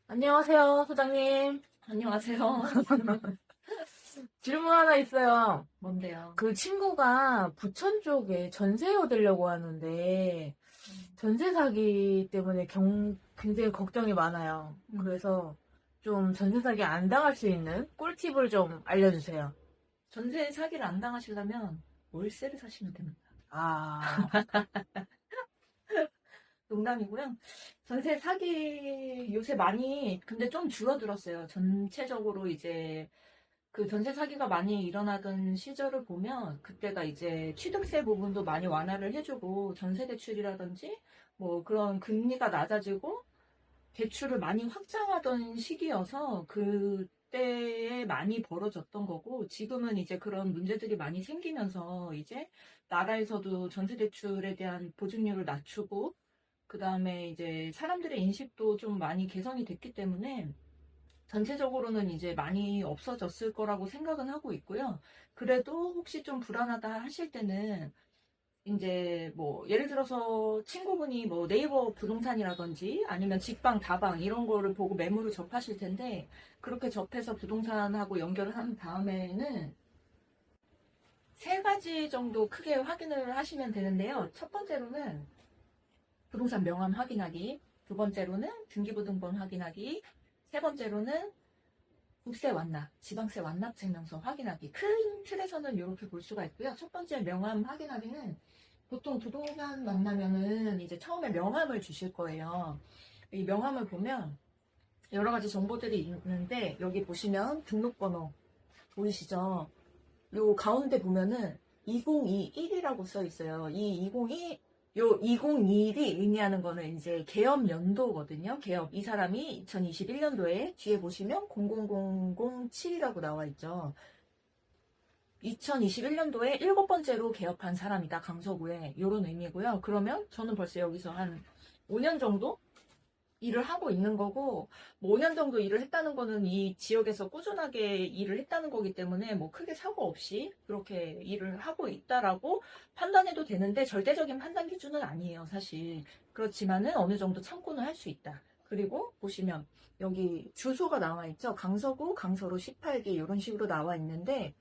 안녕하세요, 소장님. 안녕하세요. 질문 하나 있어요. 뭔데요? 그 친구가 부천 쪽에 전세 얻으려고 하는데, 전세 사기 때문에 굉장히 걱정이 많아요. 음, 그래서 좀 전세 사기 안 당할 수 있는 꿀팁을 좀 알려주세요. 전세 사기를 안 당하시려면 월세를 사시면 됩니다. 아, 농담이고요. 전세 사기 요새 많이 근데 좀 줄어들었어요. 전체적으로 이제 그 전세 사기가 많이 일어나던 시절을 보면 그때가 이제 취득세 부분도 많이 완화를 해주고 전세 대출이라든지 뭐 그런 금리가 낮아지고 대출을 많이 확장하던 시기여서 그때에 많이 벌어졌던 거고, 지금은 이제 그런 문제들이 많이 생기면서 이제 나라에서도 전세 대출에 대한 보증률을 낮추고, 그 다음에 이제 사람들의 인식도 좀 많이 개선이 됐기 때문에 전체적으로는 이제 많이 없어졌을 거라고 생각은 하고 있고요. 그래도 혹시 좀 불안하다 하실 때는 이제 뭐 예를 들어서 친구분이 뭐 네이버 부동산이라든지 아니면 직방, 다방 이런 거를 보고 매물을 접하실 텐데, 그렇게 접해서 부동산하고 연결을 한 다음에는 세 가지 정도 크게 확인을 하시면 되는데요. 첫 번째로는 부동산 명함 확인하기, 두 번째로는 등기부등본 확인하기, 세 번째로는 국세 완납, 지방세 완납 증명서 확인하기. 큰 틀에서는 이렇게 볼 수가 있고요. 첫 번째 명함 확인하기는 보통 부동산 만나면은 이제 처음에 명함을 주실 거예요. 이 명함을 보면 여러 가지 정보들이 있는데, 여기 보시면 등록번호 보이시죠? 요 가운데 보면은 2021이라고 써 있어요. 이 2021, 요 2021이 의미하는 거는 이제 개업 연도거든요. 개업. 이 사람이 2021년도에 뒤에 보시면 00007이라고 나와 있죠. 2021년도에 일곱 번째로 개업한 사람이다, 강서구에. 요런 의미고요. 그러면 저는 벌써 여기서 한 5년 정도 일을 하고 있는 거고, 뭐 5년 정도 일을 했다는 거는 이 지역에서 꾸준하게 일을 했다는 거기 때문에 뭐 크게 사고 없이 그렇게 일을 하고 있다라고 판단해도 되는데, 절대적인 판단 기준은 아니에요, 사실. 그렇지만은 어느 정도 참고는 할 수 있다. 그리고 보시면 여기 주소가 나와 있죠. 강서구, 강서로 18기 이런 식으로 나와 있는데,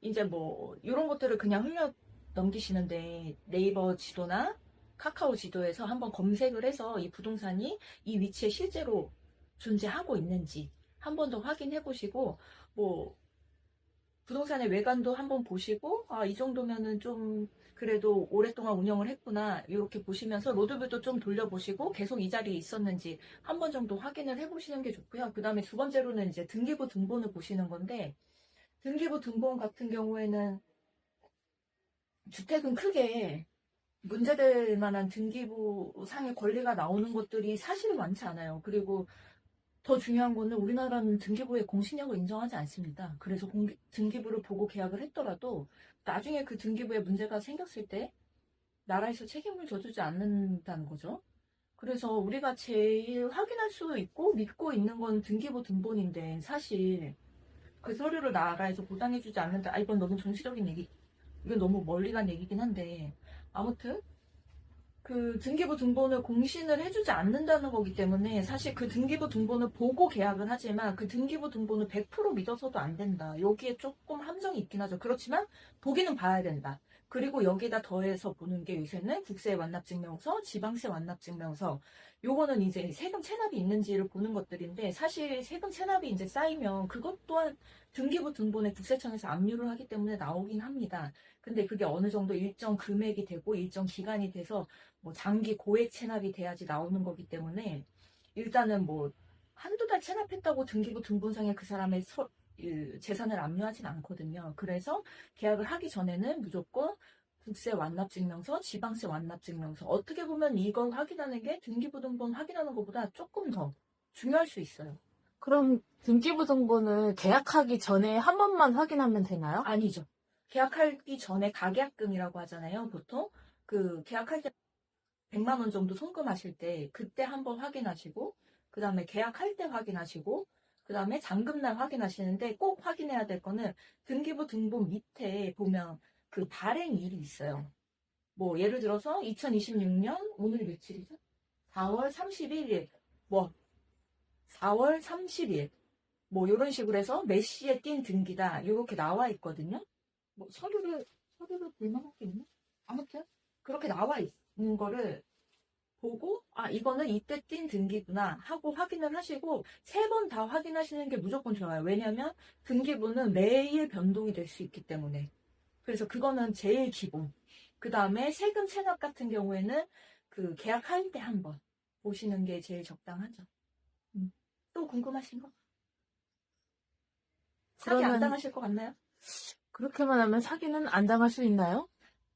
이제 뭐 이런 것들을 그냥 흘려 넘기시는데, 네이버 지도나 카카오 지도에서 한번 검색을 해서 이 부동산이 이 위치에 실제로 존재하고 있는지 한 번 더 확인해 보시고, 뭐 부동산의 외관도 한번 보시고, 아, 이 정도면은 좀 그래도 오랫동안 운영을 했구나, 이렇게 보시면서 로드뷰도 좀 돌려보시고 계속 이 자리에 있었는지 한 번 정도 확인을 해보시는 게 좋고요. 그 다음에 두 번째로는 이제 등기부 등본을 보시는 건데, 등기부 등본 같은 경우에는 주택은 크게 문제될 만한 등기부상의 권리가 나오는 것들이 사실은 많지 않아요. 그리고 더 중요한 거는 우리나라는 등기부의 공신력을 인정하지 않습니다. 그래서 등기부를 보고 계약을 했더라도 나중에 그 등기부에 문제가 생겼을 때 나라에서 책임을 져주지 않는다는 거죠. 그래서 우리가 제일 확인할 수 있고 믿고 있는 건 등기부 등본인데, 사실 그 서류를 나라에서 보장해주지 않는다. 아, 이건 너무 정치적인 얘기, 이건 너무 멀리 간 얘기긴 한데, 아무튼 그 등기부 등본을 공신을 해주지 않는다는 거기 때문에, 사실 그 등기부 등본을 보고 계약을 하지만 그 등기부 등본을 100% 믿어서도 안 된다. 여기에 조금 함정이 있긴 하죠. 그렇지만 보기는 봐야 된다. 그리고 여기다 더해서 보는 게 요새는 국세 완납증명서, 지방세 완납증명서. 요거는 이제 세금 체납이 있는지를 보는 것들인데, 사실 세금 체납이 이제 쌓이면 그것 또한 등기부 등본에 국세청에서 압류를 하기 때문에 나오긴 합니다. 근데 그게 어느 정도 일정 금액이 되고 일정 기간이 돼서 뭐 장기 고액 체납이 돼야지 나오는 거기 때문에, 일단은 뭐 한두 달 체납했다고 등기부 등본상에 그 사람의 재산을 압류하진 않거든요. 그래서 계약을 하기 전에는 무조건 국세 완납증명서, 지방세 완납증명서, 어떻게 보면 이걸 확인하는 게 등기부 등본 확인하는 것보다 조금 더 중요할 수 있어요. 그럼 등기부 등본을 계약하기 전에 한 번만 확인하면 되나요? 아니죠. 계약하기 전에 가계약금이라고 하잖아요, 보통. 그 계약할 때 100만 원 정도 송금하실 때 그때 한번 확인하시고, 그 다음에 계약할 때 확인하시고, 그 다음에 잔금날 확인하시는데, 꼭 확인해야 될 거는 등기부 등본 밑에 보면 그 발행일이 있어요. 뭐 예를 들어서 2026년 오늘 며칠이죠? 4월 31일 뭐 4월 30일 뭐 이런 식으로 해서 몇 시에 띈 등기다 이렇게 나와 있거든요. 뭐 서류를 불만할 게 있나? 아무튼 그렇게 나와 있는 거를 보고 이거는 이때 띈 등기구나 하고 확인을 하시고 3번 다 확인하시는 게 무조건 좋아요. 왜냐하면 등기부는 매일 변동이 될 수 있기 때문에. 그래서 그거는 제일 기본. 그 다음에 세금 체납 같은 경우에는 그 계약할 때 한번 보시는 게 제일 적당하죠. 또 궁금하신 거? 사기 안 그러면 당하실 것 같나요? 그렇게만 하면 사기는 안 당할 수 있나요?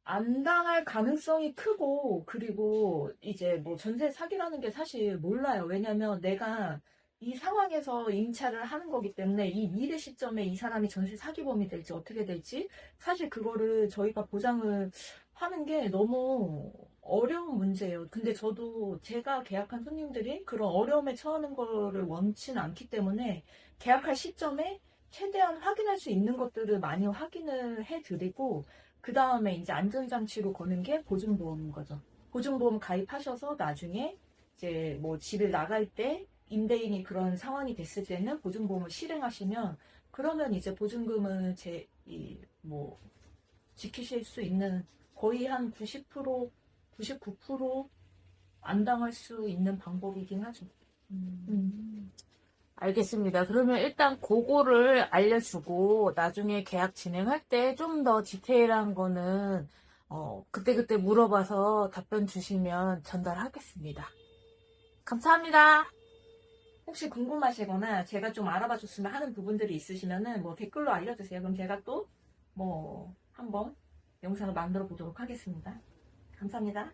안 당할 가능성이 크고, 그리고 이제 뭐 전세 사기라는 게 사실 몰라요. 왜냐면 내가 이 상황에서 임차를 하는 거기 때문에 이 미래 시점에 이 사람이 전세 사기범이 될지 어떻게 될지 사실 그거를 저희가 보장을 하는 게 너무 어려운 문제예요. 근데 저도 제가 계약한 손님들이 그런 어려움에 처하는 거를 원치는 않기 때문에 계약할 시점에 최대한 확인할 수 있는 것들을 많이 확인을 해드리고, 그 다음에 이제 안전장치로 거는 게 보증보험인 거죠. 보증보험 가입하셔서 나중에 이제 뭐 집을 나갈 때 임대인이 그런 상황이 됐을 때는 보증보험을 실행하시면, 그러면 이제 보증금을 뭐 지키실 수 있는 거의 한 90%, 99%안 당할 수 있는 방법이긴 하죠. 알겠습니다. 그러면 일단 그거를 알려주고 나중에 계약 진행할 때 좀 더 디테일한 거는 그때그때 물어봐서 답변 주시면 전달하겠습니다. 감사합니다. 혹시 궁금하시거나 제가 좀 알아봐 줬으면 하는 부분들이 있으시면은 뭐 댓글로 알려주세요. 그럼 제가 또 뭐 한번 영상을 만들어 보도록 하겠습니다. 감사합니다.